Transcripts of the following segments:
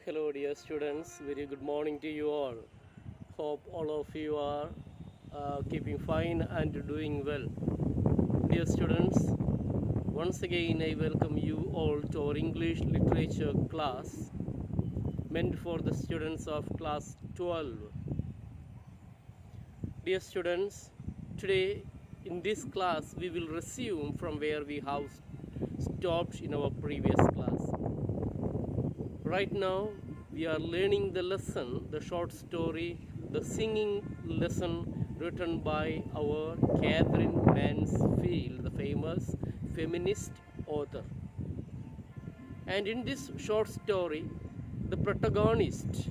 Hello, dear students. Very good morning to you all. Hope all of you are keeping fine and doing well. Dear students, once again I welcome you all to our English literature class meant for the students of class 12. Dear students, today in this class we will resume from where we have stopped in our previous class. Right now, we are learning the lesson, the short story, the singing lesson written by our Catherine Mansfield, the famous feminist author. And in this short story, the protagonist,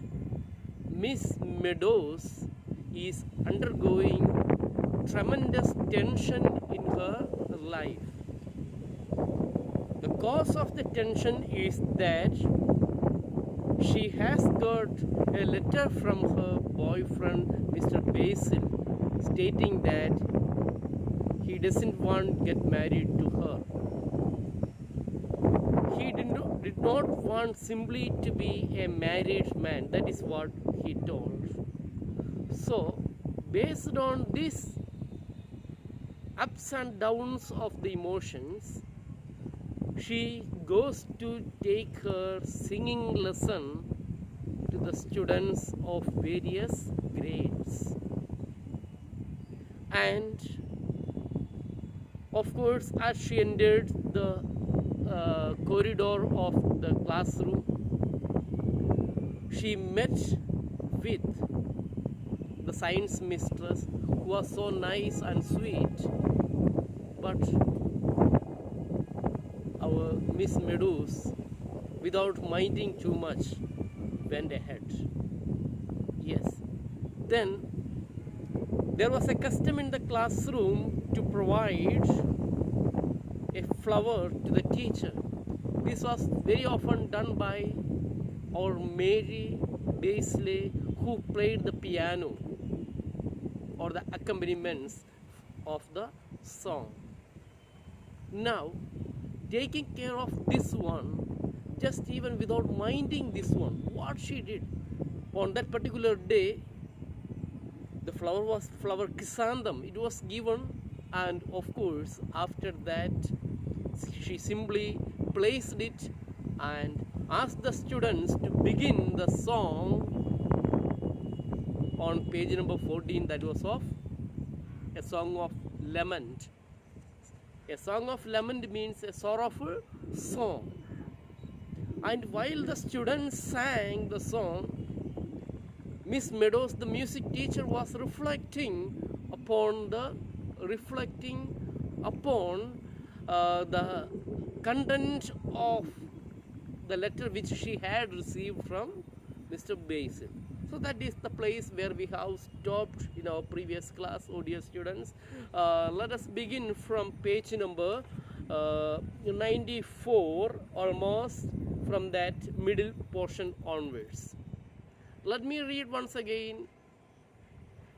Miss Meadows, is undergoing tremendous tension in her life. The cause of the tension is that she has got a letter from her boyfriend, Mr. Basil, stating that he doesn't want to get married to her. He did not want simply to be a married man. That is what he told. So, based on this ups and downs of the emotions, she goes to take her singing lesson to the students of various grades. And of course, as she entered the corridor of the classroom, she met with the science mistress, who was so nice and sweet, but our Miss Meadows, without minding too much, went ahead. Yes. Then there was a custom in the classroom to provide a flower to the teacher. This was very often done by our Mary Baisley, who played the piano or the accompaniments of the song. Now, taking care of this one, just even without minding this one, what she did on that particular day, the flower was flower chrysanthemum. It was given, and of course, after that, she simply placed it and asked the students to begin the song on page number 14, that was of a song of lament. A song of lament means a sorrowful song. And while the students sang the song, Miss Meadows, the music teacher, was reflecting upon the content of the letter which she had received from Mr. Basil. So that is the place where we have stopped in our previous class, oh dear students. Let us begin from page number 94, almost from that middle portion onwards. Let me read once again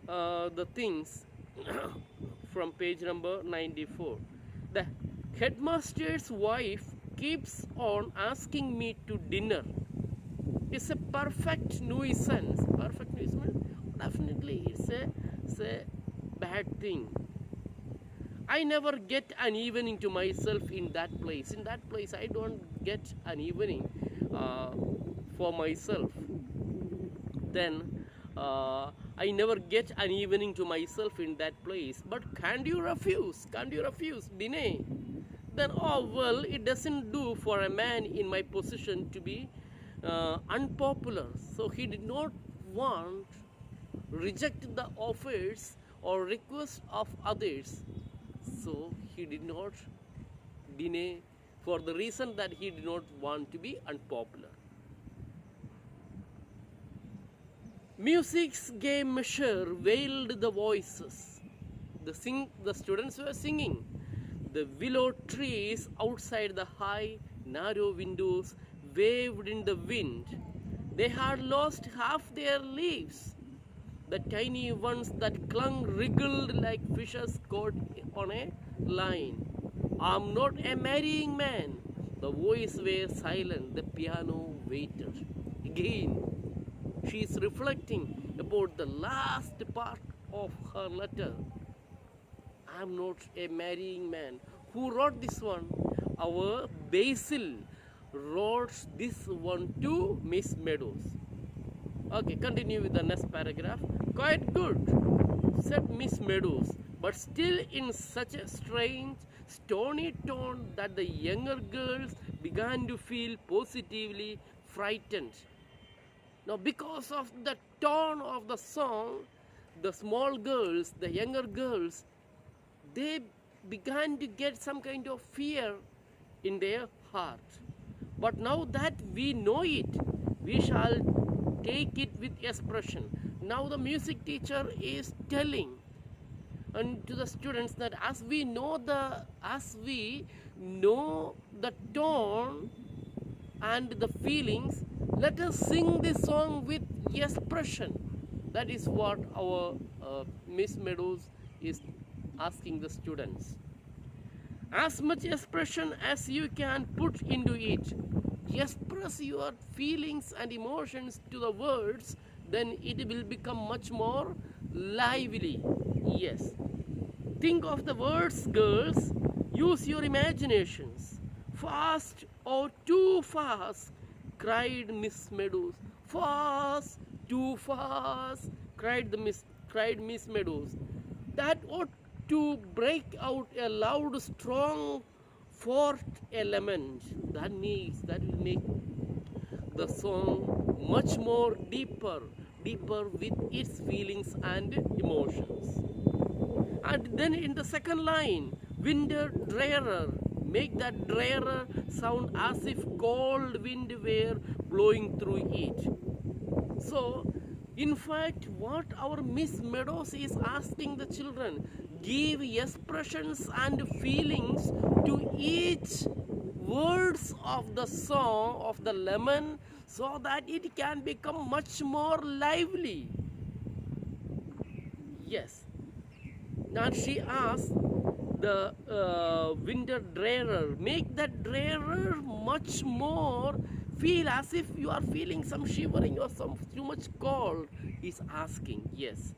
the things from page number 94. The headmaster's wife keeps on asking me to dinner. It's a perfect nuisance. Perfect nuisance? Definitely, it's a bad thing. I never get an evening to myself in that place. In that place, I don't get an evening for myself. Then, I never get an evening to myself in that place. But can't you refuse? Can't you refuse? Deny. Then, oh well, it doesn't do for a man in my position to be unpopular. So he did not want reject the offers or requests of others. So he did not deny for the reason that he did not want to be unpopular. Music's gay measure wailed the voices. The students were singing. The willow trees outside the high, narrow windows waved in the wind. They had lost half their leaves. The tiny ones that clung wriggled like fishes caught on a line. I'm not a marrying man. The voices were silent. The piano waited. again she is reflecting about the last part of her letter. I am not a marrying man. Who wrote this one? Our Basil wrote this one to Miss Meadows. Okay, continue with the next paragraph. Quite good, said Miss Meadows, but still in such a strange, stony tone that the younger girls began to feel positively frightened. Now, because of the tone of the song, the small girls, the younger girls, they began to get some kind of fear in their heart. But now that we know it, we shall take it with expression. Now the music teacher is telling and to the students that as we know the tone and the feelings, let us sing this song with expression. That is what our Miss Meadows is asking the students. As much expression as you can put into it. Express your feelings and emotions to the words, then it will become much more lively. Yes. Think of the words, girls. Use your imaginations. Fast or too fast, cried Miss Meadows. Fast, too fast, cried Miss Meadows. That ought to break out a loud, strong, fourth element. That will make the song much more deeper with its feelings and emotions. And then in the second line, winter drearer, make that drearer sound as if cold wind were blowing through it. So, in fact, what our Miss Meadows is asking the children, give expressions and feelings to each words of the song of the lemon so that it can become much more lively. Yes. Now she asks the winter drearer, make that drearer much more feel as if you are feeling some shivering or some too much cold, is asking. Yes.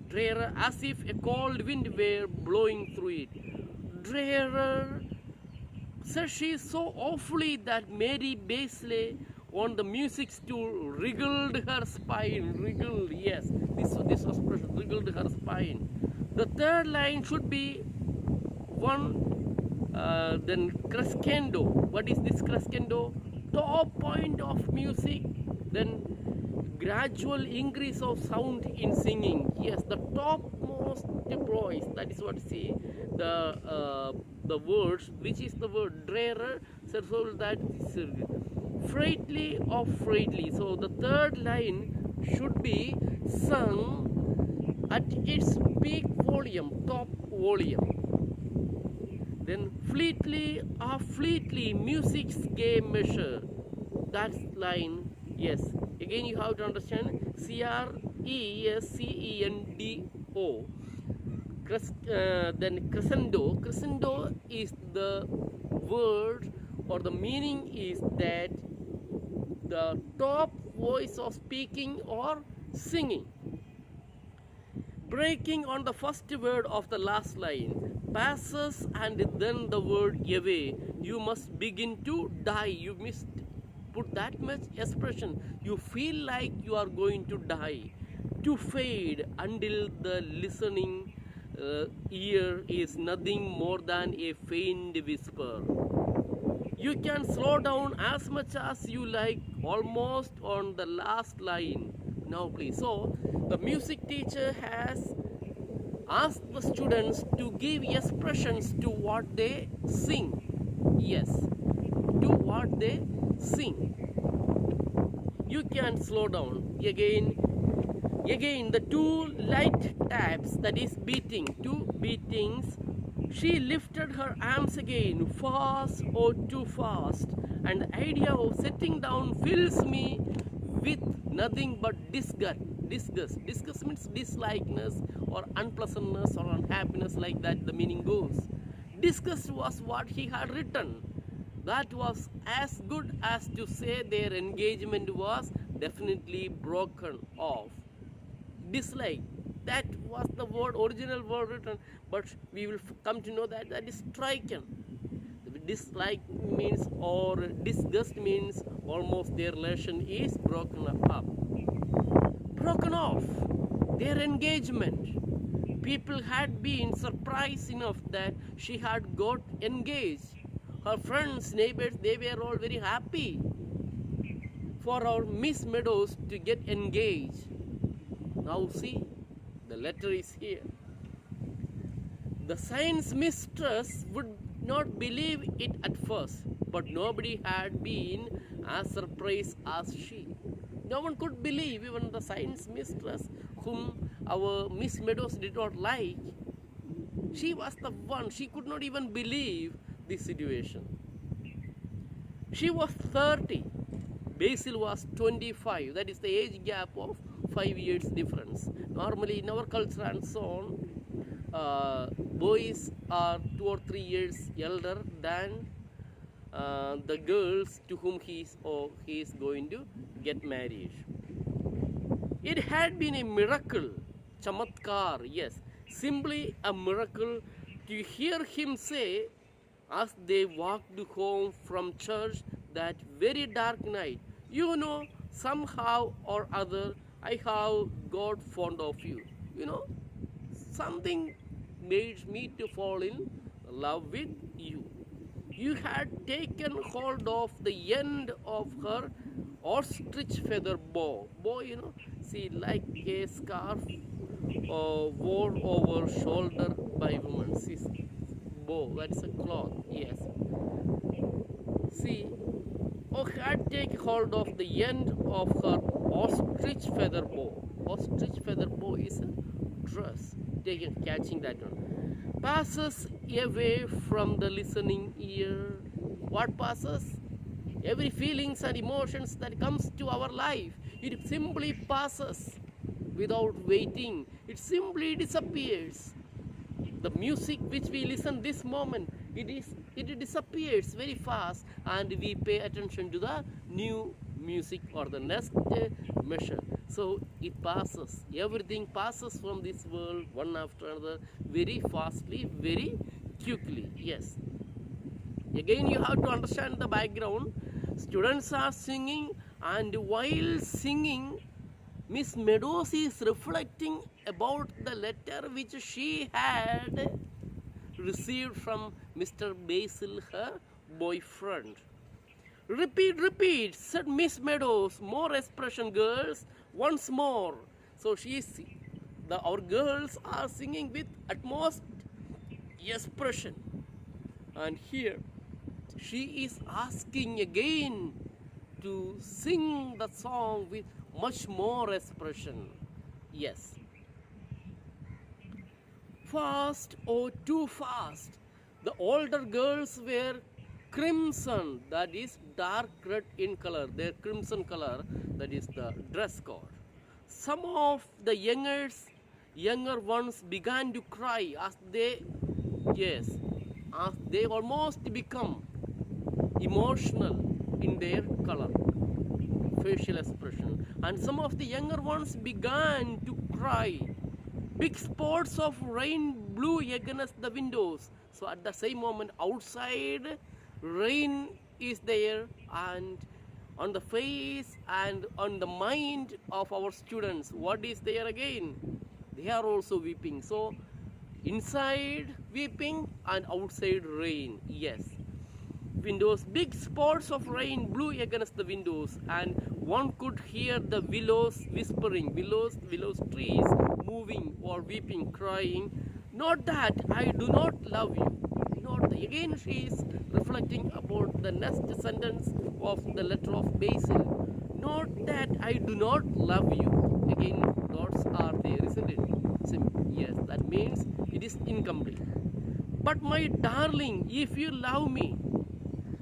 Drearer as if a cold wind were blowing through it. Drearer, says she so awfully that Mary Basley on the music stool wriggled her spine. Wriggled, yes, this was precious. Wriggled her spine. The third line should be one, then crescendo. What is this crescendo? Top point of music, then gradual increase of sound in singing. Yes, the topmost voice. That is what see the words, which is the word drearer, so that freightly or freightly. So the third line should be sung at its peak volume, top volume. Then fleetly or fleetly, music's gay measure. That's line. Yes. Again, you have to understand crescendo. Then crescendo. Crescendo is the word, or the meaning is that the top voice of speaking or singing. Breaking on the first word of the last line, passes and then the word away. You must begin to die. You must put that much expression. You feel like you are going to die. To fade until the listening ear is nothing more than a faint whisper. You can slow down as much as you like, almost on the last line. Now please. So the music teacher has asked the students to give expressions to what they sing. Yes, to what they sing. You can slow down. Again the two light taps, that is beating, two beatings. She lifted her arms again, fast or too fast, and the idea of sitting down fills me with nothing but disgust. Disgust means dislikeness or unpleasantness or unhappiness, like that the meaning goes. Disgust was what he had written. That was as good as to say their engagement was definitely broken off. Dislike, that was the word, original word written, but we will come to know that that is striken. Dislike means, or disgust means, almost their relation is broken up, broken off, their engagement. People had been surprised enough that she had got engaged. Her friends, neighbors, they were all very happy for our Miss Meadows to get engaged. Now see, the letter is here. The science mistress would not believe it at first, but nobody had been as surprised as she. No one could believe, even the science mistress, whom our Miss Meadows did not like. She was the one, she could not even believe this situation. She was 30, Basil was 25, that is the age gap of 5 years difference. Normally in our culture and so on, boys are 2 or 3 years elder than the girls to whom he is going to get married. It had been a miracle, chamatkar, yes, simply a miracle, to hear him say as they walked home from church that very dark night, you know, somehow or other I have got fond of you. You know, something made me to fall in love with you. You had taken hold of the end of her ostrich feather bow. Bow, you know, see, like a scarf worn over shoulder by women. See, bow, that's a cloth, yes. See, had taken hold of the end of her ostrich feather bow. Ostrich feather bow is a dress. Catching that one. Passes away from the listening ear. What passes? Every feelings and emotions that comes to our life, it simply passes without waiting. It simply disappears. The music which we listen this moment, it disappears very fast, and we pay attention to the new music or the next measure. So it passes. Everything passes from this world one after another very fastly, very quickly. Yes. Again, you have to understand the background. Students are singing, and while singing, Miss Meadows is reflecting about the letter which she had received from Mr. Basil, her boyfriend. Repeat, repeat, said Miss Meadows. More expression, girls. Once more. So our girls are singing with utmost expression. And here, she is asking again to sing the song with much more expression. Yes. Fast or too fast. The older girls were crimson, that is dark red in color. Their crimson color, that is the dress code. Some of the younger ones began to cry as they almost become emotional in their color, facial expression. And some of the younger ones began to cry. Big spots of rain blew against the windows. So at the same moment, outside, rain is there, and on the face and on the mind of our students, what is there again? They are also weeping. So inside weeping and outside rain. Yes. Windows, big spots of rain blew against the windows, and one could hear the willows whispering, willows trees moving or weeping, crying, not that I do not love you. Not that. Again she is reflecting about the next sentence of the letter of Basil. Not that I do not love you. Again, dots are there, isn't it? Yes, that means it is incomplete. But my darling, if you love me,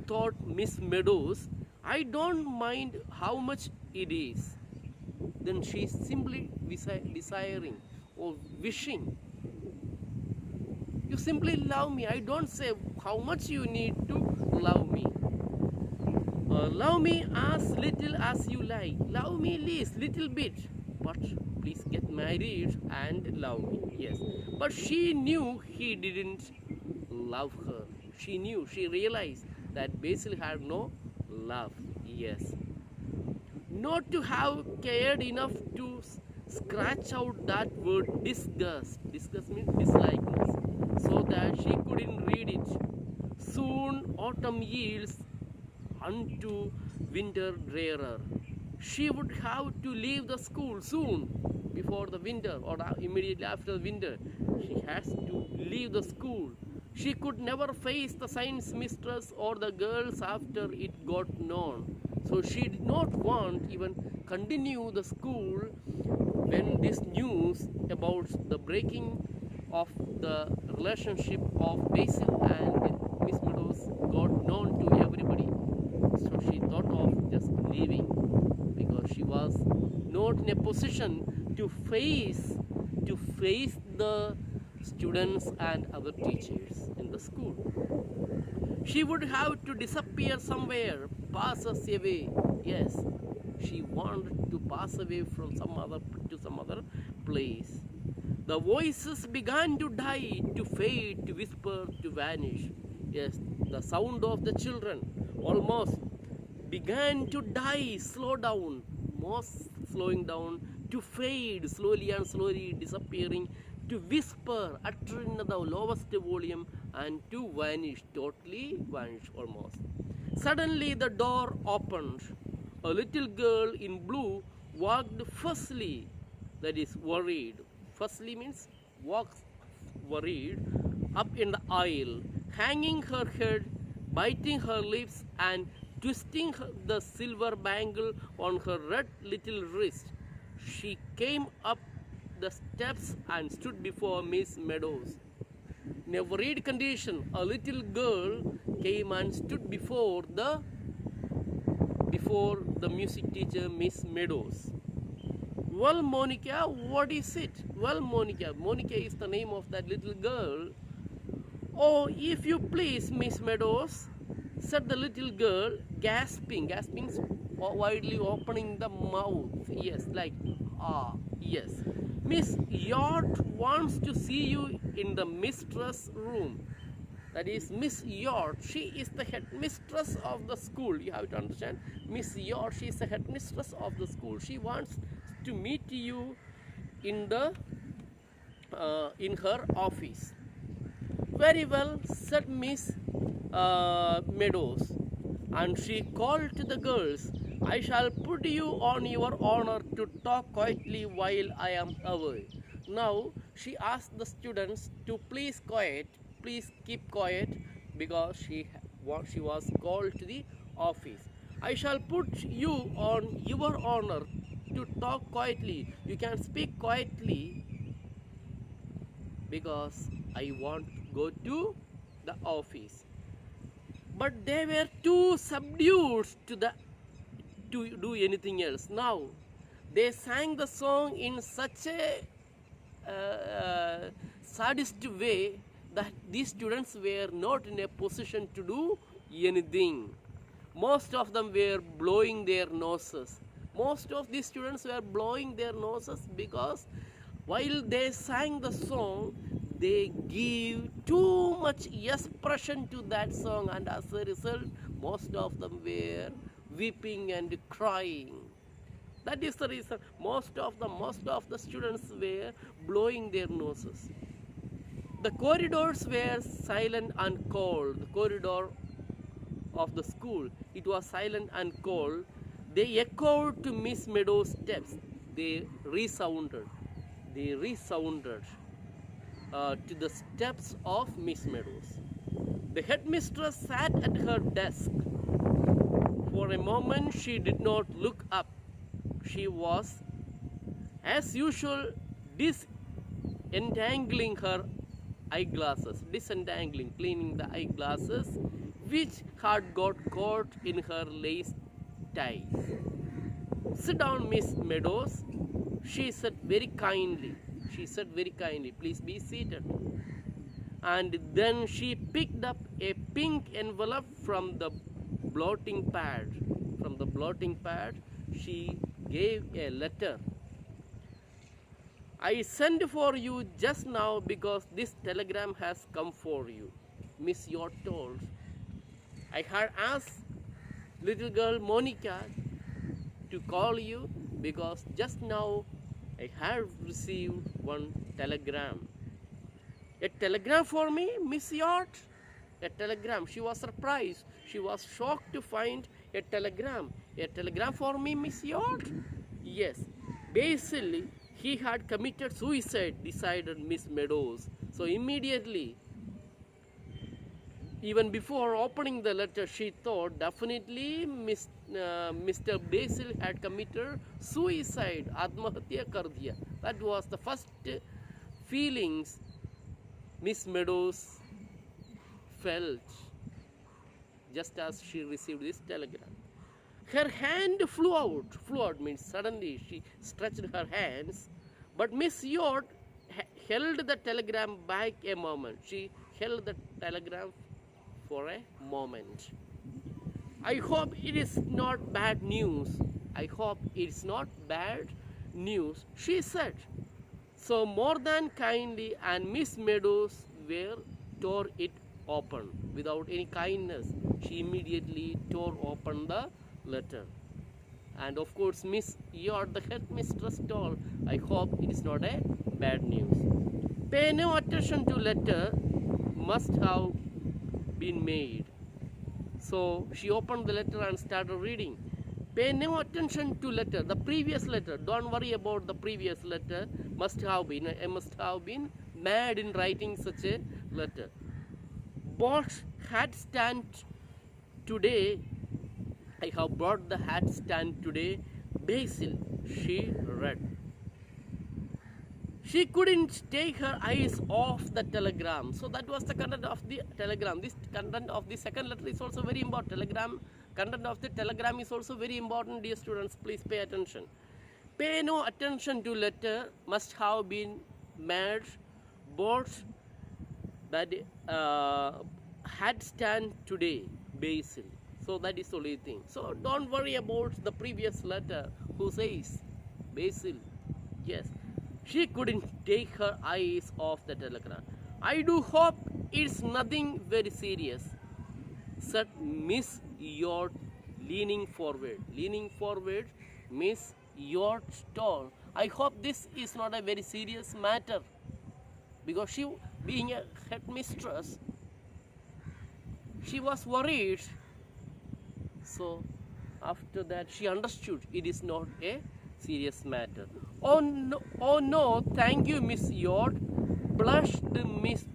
thought Miss Meadows, I don't mind how much it is. Then she is simply desiring or wishing. You simply love me. I don't say how much you need to love me. Love me as little as you like. Love me least little bit. But please get married and love me. Yes. But she knew he didn't love her. She knew, she realized that Basil had no love. Yes. Not to have cared enough to scratch out that word disgust. Disgust means dislikeness. So that she couldn't read it. Soon autumn yields unto winter drearer. She would have to leave the school soon before the winter or immediately after the winter. She has to leave the school. She could never face the science mistress or the girls after it got known. So she did not want even continue the school when this news about the breaking of the relationship of Basil and Miss Meadows got known to everybody. So she thought of just leaving because she was not in a position to face the students and other teachers in the school. She would have to disappear somewhere, pass us away. Yes, she wanted to pass away from some other place. The voices began to die, to fade, to whisper, to vanish. Yes, the sound of the children almost began to die, slow down, most slowing down, to fade, slowly and slowly disappearing, to whisper, utter in the lowest volume, and to vanish, totally vanish almost. Suddenly the door opened. A little girl in blue walked firstly, that is worried. Firstly means walks worried, up in the aisle, hanging her head, biting her lips, and twisting the silver bangle on her red little wrist. She came up the steps and stood before Miss Meadows. In a worried condition, a little girl came and stood before the music teacher, Miss Meadows. Well, Monica, what is it? Well, Monica. Monica is the name of that little girl. Oh, if you please, Miss Meadows, said the little girl, gasping. Gasping, widely opening the mouth. Yes, like, yes. Miss Yort wants to see you in the mistress room. That is Miss Yort. She is the headmistress of the school. You have to understand. Miss Yort, she is the headmistress of the school. She wants to meet you in her office. Very well, said Miss Meadows, and she called to the girls, I shall put you on your honor to talk quietly while I am away. Now she asked the students to please keep quiet, because she was called to the office. I shall put you on your honor to talk quietly. You can speak quietly because I want to go to the office. But they were too subdued to do anything else. Now they sang the song in such a sadist way that these students were not in a position to do anything. Most of them were blowing their noses. Most of these students were blowing their noses because while they sang the song, they give too much expression to that song, and as a result, most of them were weeping and crying. That is the reason most of the students were blowing their noses. The corridors were silent and cold. The corridor of the school, it was silent and cold. They echoed to Miss Meadows' steps. They resounded to the steps of Miss Meadows. The headmistress sat at her desk. For a moment she did not look up. She was, as usual, disentangling her eyeglasses, cleaning the eyeglasses which had got caught in her lace tie. Sit down, Miss Meadows, she said very kindly. Please be seated. And then she picked up a pink envelope from the blotting pad. blotting pad, she gave a letter. I sent for you just now because this telegram has come for you. Miss York told. I had asked little girl Monica to call you because just now I have received one telegram. A telegram for me, Miss York? A telegram. She was surprised. She was shocked to find a telegram. A telegram for me, Miss York? Yes. Basically, he had committed suicide, decided Miss Meadows. So immediately, even before opening the letter, she thought definitely Mr. Basil had committed suicide. Atmahatya kar diya. That was the first feelings Miss Meadows felt just as she received this telegram. Her hand flew out means suddenly she stretched her hands, but Miss York held the telegram back a moment. She held the telegram for a moment. I hope it is not bad news. I hope it is not bad news, she said. So more than kindly, and Miss Meadows tore it open without any kindness. She immediately tore open the letter. And of course, Miss York, the headmistress, told, I hope it is not a bad news. Pay no attention to letter must have been made. So she opened the letter and started reading. Pay no attention to letter, the previous letter. Don't worry about the previous letter. Must have been mad in writing such a letter. Bought hat stand today. I have brought the hat stand today. Basil, she read. She couldn't take her eyes off the telegram. So that was the content of the telegram. This content of the second letter is also very important. Content of the telegram is also very important, dear students. Please pay attention. Pay no attention to letter must have been mad. Bought that hat stand today. Basil. So that is the only thing. So don't worry about the previous letter. Who says? Basil. Yes. She couldn't take her eyes off the telegram. I do hope it's nothing very serious, said Miss York, leaning forward. Leaning forward, Miss York told. I hope this is not a very serious matter, because she, being a headmistress, she was worried. So after that, she understood it is not a serious matter. Oh no, thank you, Miss York, blushed Miss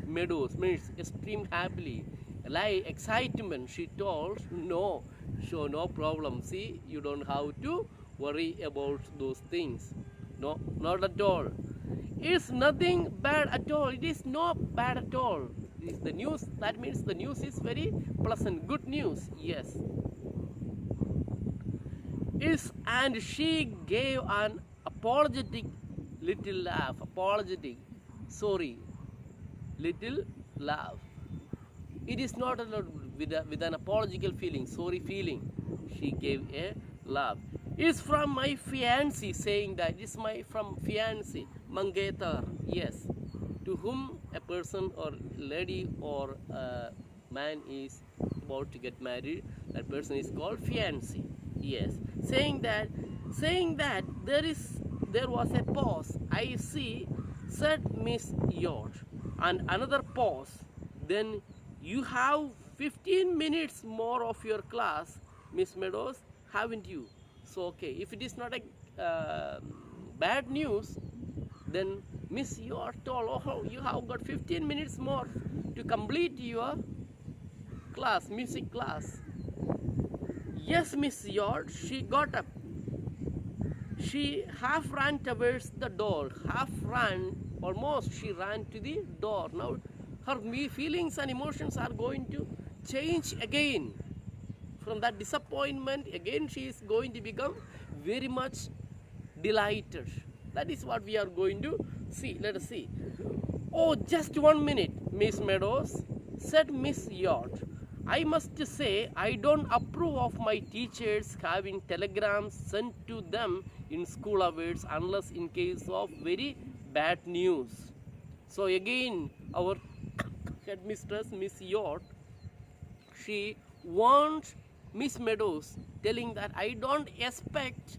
Meadows, means extreme happily. Like excitement, she told, no, sure, no problem. See, you don't have to worry about those things. No, not at all. It's nothing bad at all. It is not bad at all. It's the news. That means the news is very pleasant. Good news. Yes. And she gave an apologetic little laugh. Little laugh. It is not with an apological feeling, sorry feeling. She gave a laugh. It's from my fiancé, saying that it's from fiancé, Mangetar. Yes, to whom a person or lady or a man is about to get married, that person is called fiancé. Yes, saying that there was a pause. I see, said Miss York, and another pause. Then you have 15 minutes more of your class, Miss Meadows, haven't you? So okay, if it is not a bad news, then Miss York told, oh, you have got 15 minutes more to complete your class, music class. Yes, Miss York, she got up. She half ran towards the door, almost she ran to the door. Now her feelings and emotions are going to change again. From that disappointment, again she is going to become very much delighted. That is what we are going to see. Let us see. Oh, just 1 minute, Miss Meadows, said Miss York. I must say, I don't approve of my teachers having telegrams sent to them in school hours unless in case of very bad news. So again, our headmistress, Miss Yacht, she warned Miss Meadows, telling that I don't expect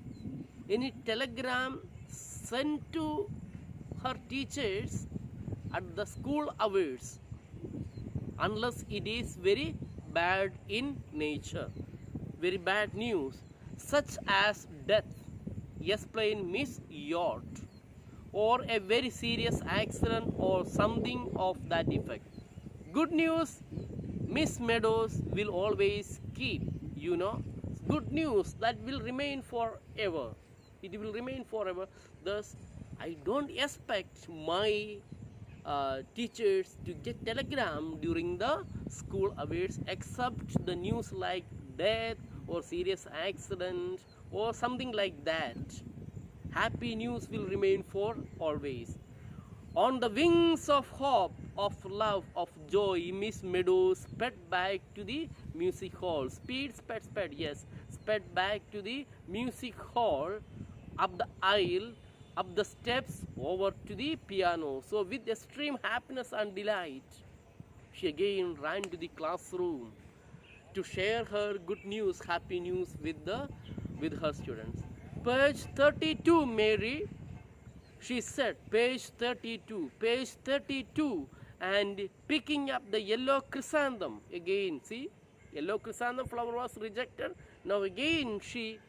any telegram sent to her teachers at the school hours unless it is very bad in nature, very bad news, such as death, explained Miss Yacht, or a very serious accident or something of that effect. Good news, Miss Meadows will always keep, good news that will remain forever. It will remain forever. Thus, I don't expect my teachers to get telegram during the school hours except the news like death or serious accident or something like that. Happy news will remain for always. On the wings of hope, of love, of joy, Miss Meadows sped back to the music hall. Sped, yes, sped back to the music hall, up the aisle, up the steps, over to the piano. So with extreme happiness and delight, she again ran to the classroom to share her good news, happy news with her students. Page 32, Mary, she said, page 32, and picking up the yellow chrysanthemum. Again, see, yellow chrysanthemum flower was rejected. Now again she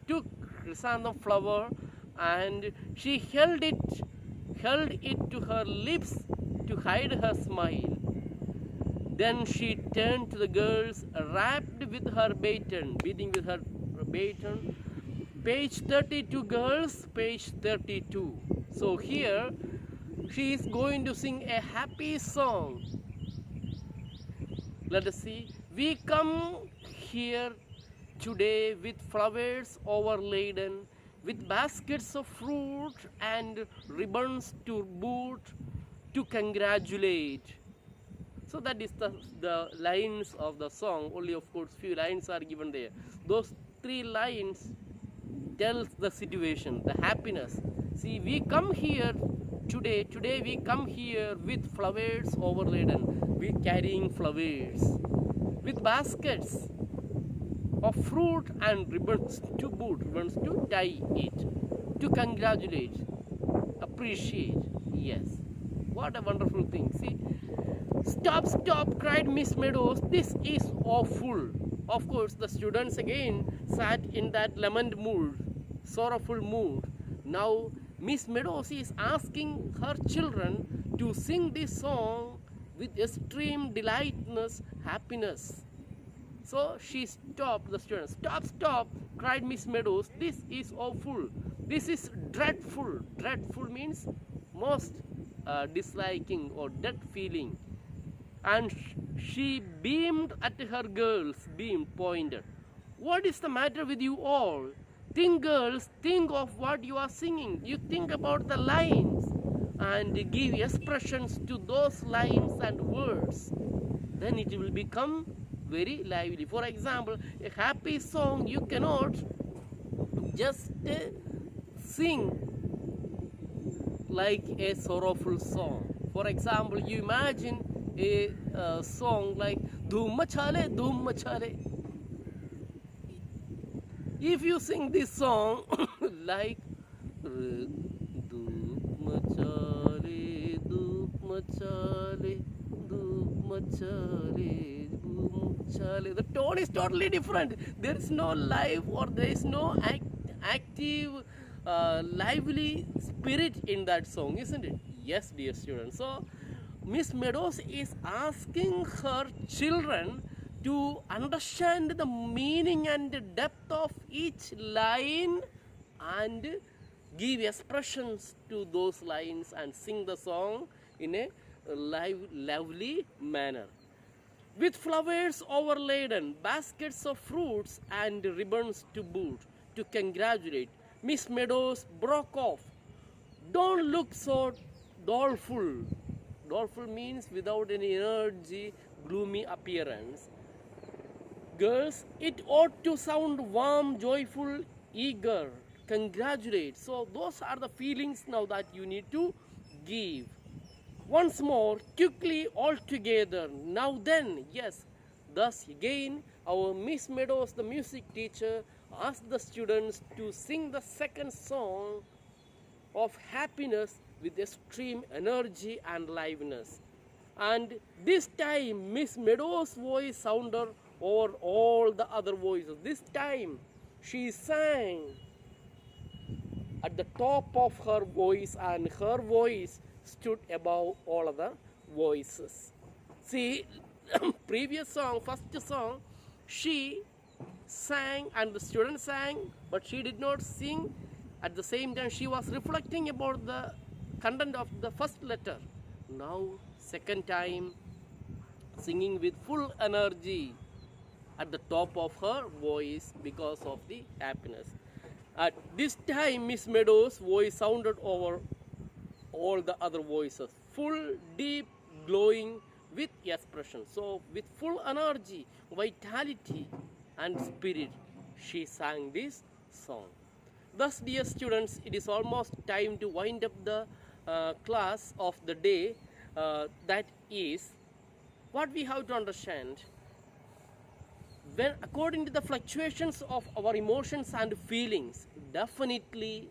took chrysanthemum flower and she held it to her lips to hide her smile. Then she turned to the girls, rapped with her baton, beating with her baton. Page 32, girls, page 32. So here she is going to sing a happy song. Let us see. We come here today with flowers overladen, with baskets of fruit and ribbons to boot, to congratulate. So that is the lines of the song. Only of course few lines are given there. Those 3 lines tells the situation, the happiness. See, we come here today we come here with flowers overladen, with carrying flowers, with baskets of fruit and ribbons to boot, ribbons to tie it, to congratulate, appreciate. Yes, what a wonderful thing. See, stop, cried Miss Meadows, this is awful. Of course, the students again sat in that lament mood, sorrowful mood. Now, Miss Meadows is asking her children to sing this song with extreme delightness, happiness. So she stopped the students. Stop, cried Miss Meadows. This is awful. This is dreadful. Dreadful means most disliking or dead feeling. And she beamed at her girls, pointed. What is the matter with you all? Think, girls, think of what you are singing. You think about the lines and give expressions to those lines and words. Then it will become very lively. For example, a happy song you cannot just sing like a sorrowful song. For example, you imagine a song like Dhoom Machale, Dhoom Machale. If you sing this song like Dhoom Machale, Dhoom Machale, Dhoom Machale, Dhoom Machale, the tone is totally different. There is no life or there is no active, lively spirit in that song, isn't it? Yes, dear students. So, Miss Meadows is asking her children to understand the meaning and the depth of each line and give expressions to those lines and sing the song in a lively manner. With flowers overladen, baskets of fruits and ribbons to boot, to congratulate, Miss Meadows broke off. Don't look so doleful. Doleful means without any energy, gloomy appearance. Girls, it ought to sound warm, joyful, eager, congratulate. So, those are the feelings now that you need to give. Once more, quickly, all together. Now then, yes. Thus, again, our Miss Meadows, the music teacher, asked the students to sing the second song of happiness with extreme energy and liveliness. And this time, Miss Meadows' voice sounded over all the other voices. This time, she sang at the top of her voice, and her voice stood above all other voices. See, previous song, first song, she sang and the student sang, but she did not sing. At the same time, she was reflecting about the content of the first letter. Now, second time, singing with full energy at the top of her voice because of the happiness. At this time, Miss Meadows' voice sounded over all the other voices, full, deep, glowing with expression. So, with full energy, vitality, and spirit, she sang this song. Thus, dear students, it is almost time to wind up the class of the day. That is, what we have to understand. When, according to the fluctuations of our emotions and feelings, definitely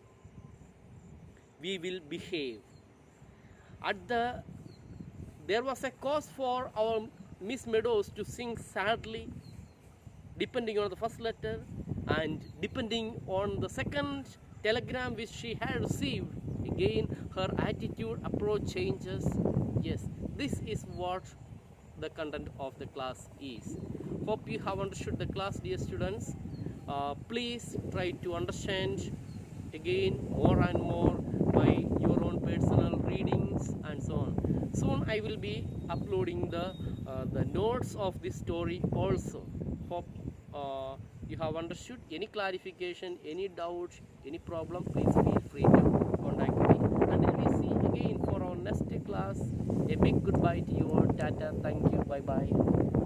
we will behave. There was a cause for our Miss Meadows to sing sadly, depending on the first letter, and depending on the second telegram which she had received. Again, her attitude, approach changes. Yes, this is what the content of the class is. Hope you have understood the class, dear students. Please try to understand again more and more by your own personal readings and so on. Soon I will be uploading the notes of this story also. Hope you have understood. Any clarification, any doubt, any problem, please feel free to contact me. Until we see again for our next class, a big goodbye to you all. Tata, thank you, bye bye.